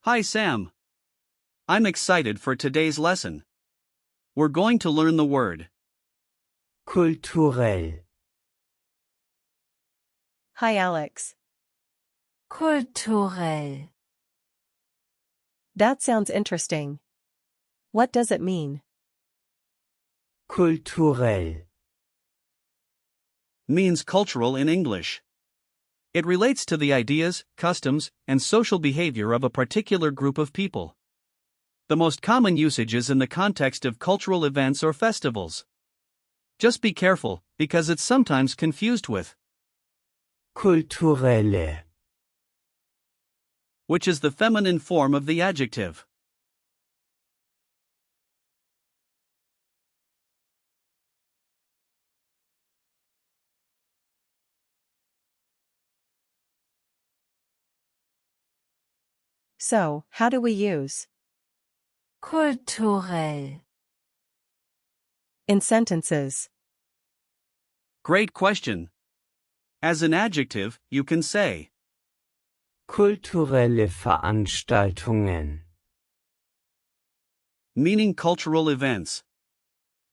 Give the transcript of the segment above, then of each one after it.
Hi Sam. I'm excited for today's lesson. We're going to learn the word kulturell, Hi Alex. kulturell, That sounds interesting. What does it mean? kulturell, means cultural in English. It relates to the ideas, customs, and social behavior of a particular group of people. The most common usage is in the context of cultural events or festivals. Just be careful, because it's sometimes confused with, kulturelle, which is the feminine form of the adjective. So, how do we use kulturell, in sentences? Great question. As an adjective, you can say kulturelle Veranstaltungen, meaning cultural events.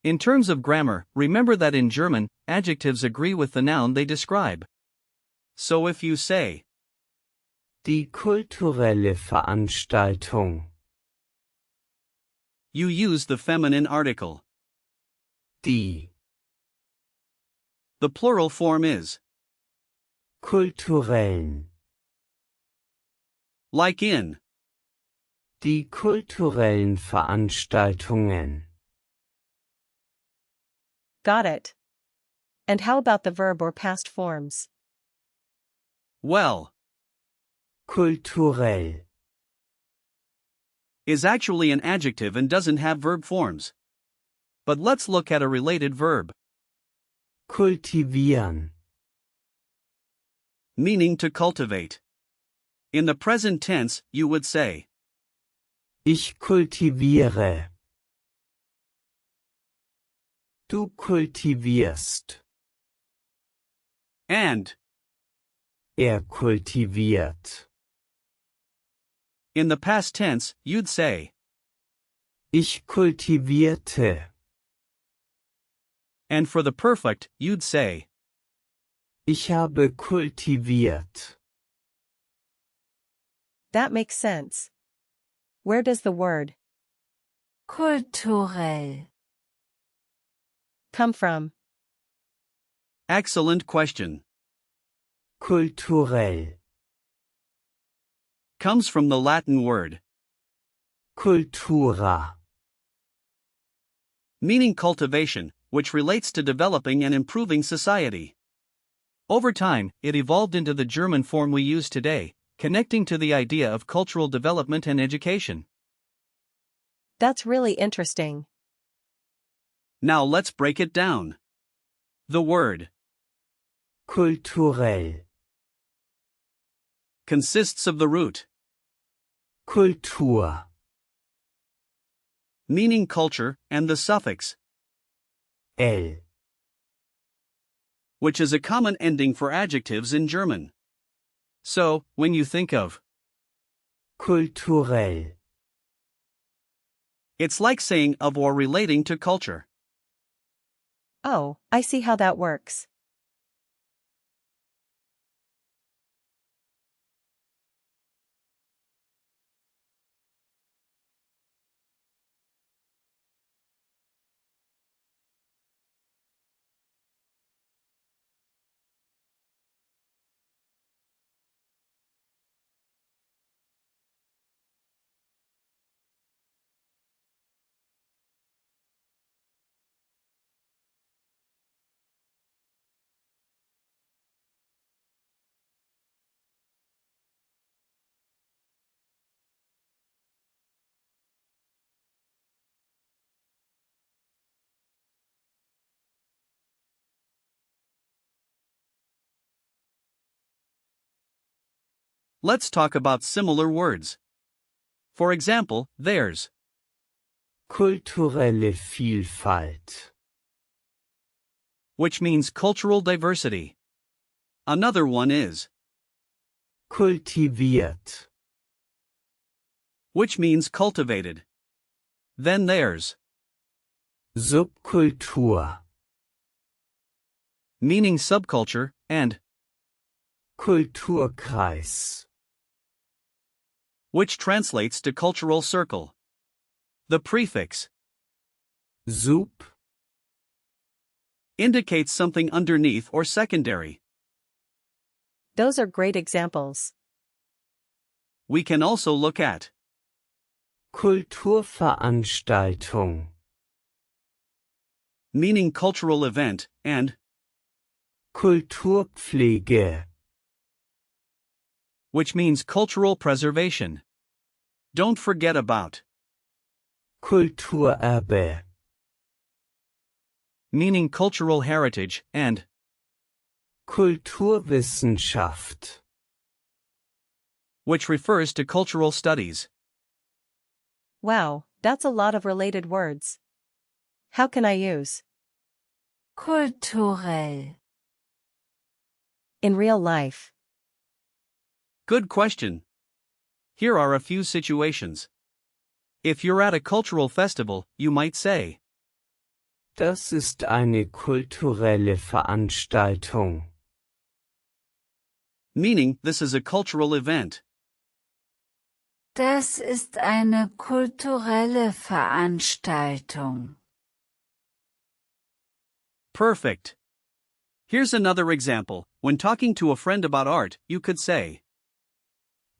In terms of grammar, remember that in German, adjectives agree with the noun they describe. So if you say, die kulturelle Veranstaltung, you use the feminine article. die The plural form is, kulturellen, like in, die kulturellen Veranstaltungen. Got it. And how about the verb or past forms? well, Kulturell, is actually an adjective and doesn't have verb forms. But let's look at a related verb, kultivieren, meaning to cultivate. In the present tense, you would say, ich kultiviere. Du kultivierst. and, Kultiviert. in the past tense, you'd say, Ich kultivierte. and for the perfect, you'd say, Ich habe kultiviert. That makes sense. Where does the word kulturell, come from? excellent question. Kulturell, Comes from the Latin word, cultura, meaning cultivation, which relates to developing and improving society. Over time, it evolved into the German form we use today, connecting to the idea of cultural development and education. That's really interesting. Now let's break it down. The word kulturell, consists of the root, Kultur, meaning culture, and the suffix, L, which is a common ending for adjectives in German. So, when you think of, kulturell, it's like saying of or relating to culture. Oh, I see how that works. Let's talk about similar words. For example, there's kulturelle Vielfalt, which means cultural diversity. Another one is kultiviert, which means cultivated. Then there's Subkultur, meaning subculture, and Kulturkreis, which translates to cultural circle. The prefix Sub, indicates something underneath or secondary. Those are great examples. We can also look at Kulturveranstaltung, meaning cultural event, and Kulturpflege, which means cultural preservation. Don't forget about Kulturerbe, meaning cultural heritage, and Kulturwissenschaft, which refers to cultural studies. Wow, that's a lot of related words. How can I use kulturell, in real life? Good question. Here are a few situations. If you're at a cultural festival, you might say, Das ist eine kulturelle Veranstaltung. meaning this is a cultural event. das ist eine kulturelle Veranstaltung. Perfect. Here's another example. When talking to a friend about art, you could say,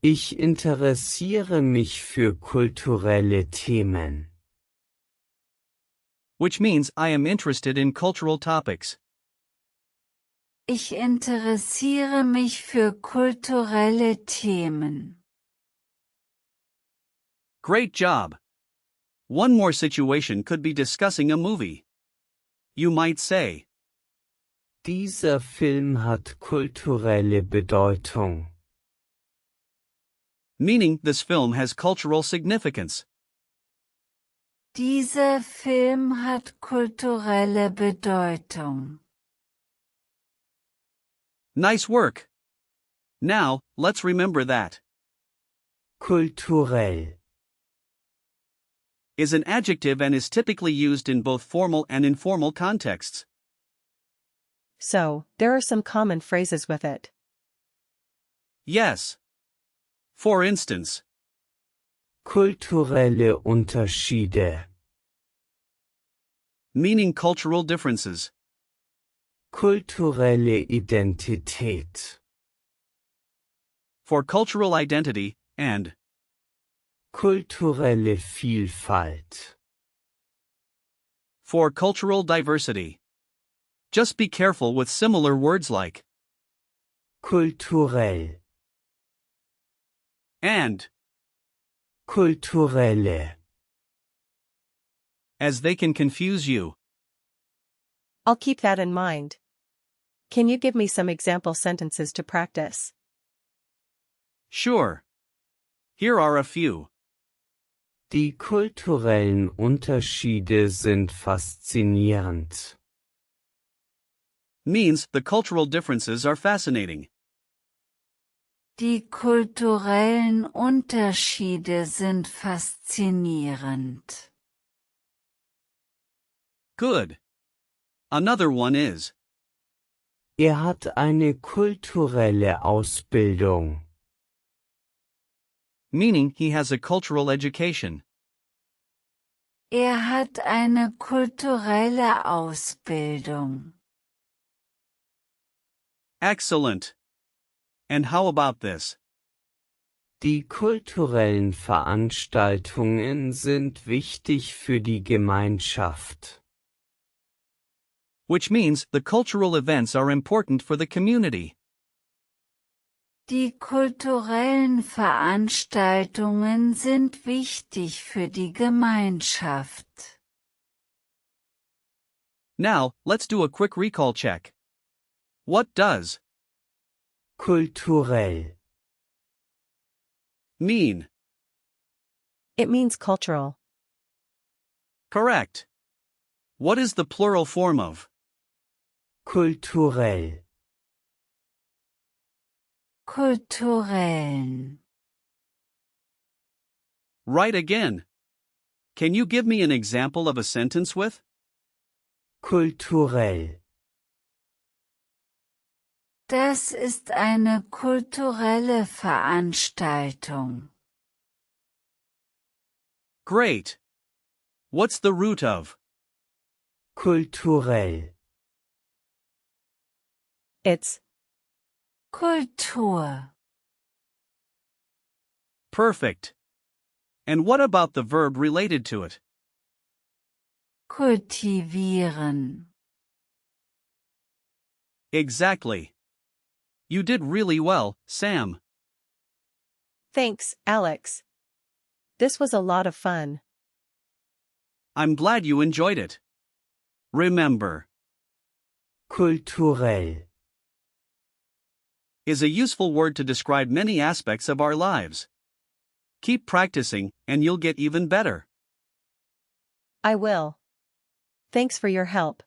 Ich interessiere mich für kulturelle Themen. which means I am interested in cultural topics. Ich interessiere mich für kulturelle Themen. Great job. One more situation could be discussing a movie. You might say, Dieser Film hat kulturelle Bedeutung. meaning this film has cultural significance. Dieser Film hat kulturelle Bedeutung. Nice work. Now, let's remember that Kulturell, is an adjective and is typically used in both formal and informal contexts. So, there are some common phrases with it. Yes. For instance, kulturelle Unterschiede, meaning cultural differences. kulturelle Identität, For cultural identity, and kulturelle Vielfalt. for cultural diversity. Just be careful with similar words like Kulturell, and, kulturelle. as they can confuse you. I'll keep that in mind. Can you give me some example sentences to practice? Sure. Here are a few. Die kulturellen Unterschiede sind faszinierend. Means the cultural differences are fascinating. Die kulturellen Unterschiede sind faszinierend. Good. Another one is, Hat eine kulturelle Ausbildung. meaning he has a cultural education. Hat eine kulturelle Ausbildung. Excellent. And how about this? Die kulturellen Veranstaltungen sind wichtig für die Gemeinschaft. Which means the cultural events are important for the community. Die kulturellen Veranstaltungen sind wichtig für die Gemeinschaft. Now, let's do a quick recall check. What does Kulturell, mean? It means cultural. Correct. What is the plural form of kulturell, Kulturellen. Right again. Can you give me an example of a sentence with? Kulturell. Das ist eine kulturelle Veranstaltung. Great. What's the root of? Kulturell. It's Kultur. Perfect. And what about the verb related to it? Kultivieren. Exactly. You did really well, Sam. Thanks, Alex. This was a lot of fun. I'm glad you enjoyed it. Remember, Kulturell. is a useful word to describe many aspects of our lives. Keep practicing, and you'll get even better. I will. Thanks for your help.